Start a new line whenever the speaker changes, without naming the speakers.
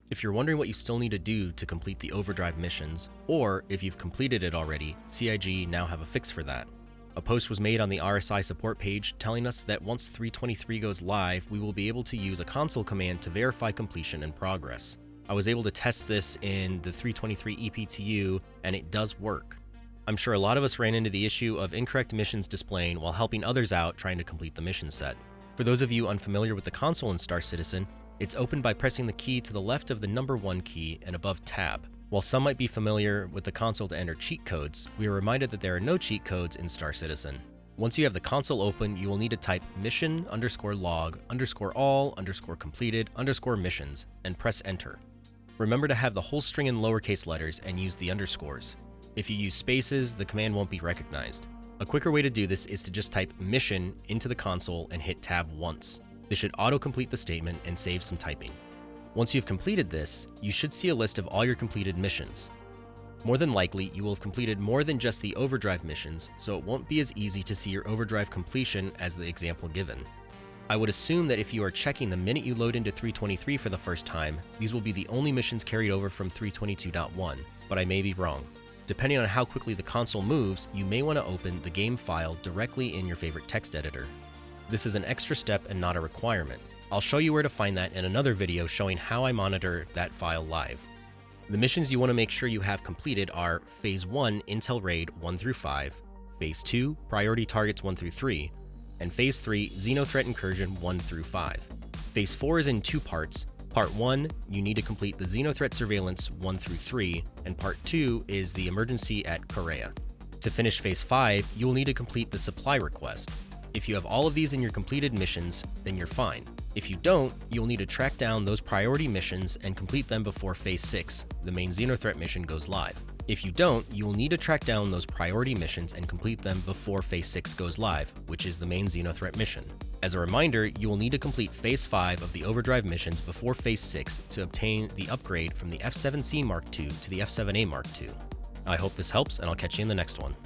If you're wondering what you still need to do to complete the Overdrive missions, or if you've completed it already, CIG now have a fix for that. A post was made on the RSI support page telling us that once 323 goes live, we will be able to use a console command to verify completion and progress. I was able to test this in the 323 EPTU, and it does work. I'm sure a lot of us ran into the issue of incorrect missions displaying while helping others out trying to complete the mission set. For those of you unfamiliar with the console in Star Citizen, it's opened by pressing the key to the left of the number 1 key and above tab. While some might be familiar with the console to enter cheat codes, we are reminded that there are no cheat codes in Star Citizen. Once you have the console open, you will need to type mission_log_all_completed_missions and press enter. Remember to have the whole string in lowercase letters and use the underscores. If you use spaces, the command won't be recognized. A quicker way to do this is to just type mission into the console and hit tab once. This should auto-complete the statement and save some typing. Once you've completed this, you should see a list of all your completed missions. More than likely, you will have completed more than just the Overdrive missions, so it won't be as easy to see your Overdrive completion as the example given. I would assume that if you are checking the minute you load into 323 for the first time, these will be the only missions carried over from 322.1, but I may be wrong. Depending on how quickly the console moves, you may want to open the game file directly in your favorite text editor. This is an extra step and not a requirement. I'll show you where to find that in another video showing how I monitor that file live. The missions you want to make sure you have completed are Phase 1 Intel Raid 1 through 5, Phase 2 Priority Targets 1 through 3, and Phase 3 Xenothreat Incursion 1 through 5. Phase 4 is in 2 parts. Part 1, you need to complete the Xenothreat Surveillance 1 through 3, and Part 2 is the emergency at Korea. To finish Phase 5, you will need to complete the supply request. If you have all of these in your completed missions, then you're fine. If you don't, you'll need to track down those priority missions and complete them before Phase 6, the main Xenothreat mission, goes live. If you don't, you will need to track down those priority missions and complete them before Phase 6 goes live, which is the main Xenothreat mission. As a reminder, you will need to complete Phase 5 of the Overdrive missions before Phase 6 to obtain the upgrade from the F7C Mark II to the F7A Mark II. I hope this helps, and I'll catch you in the next one.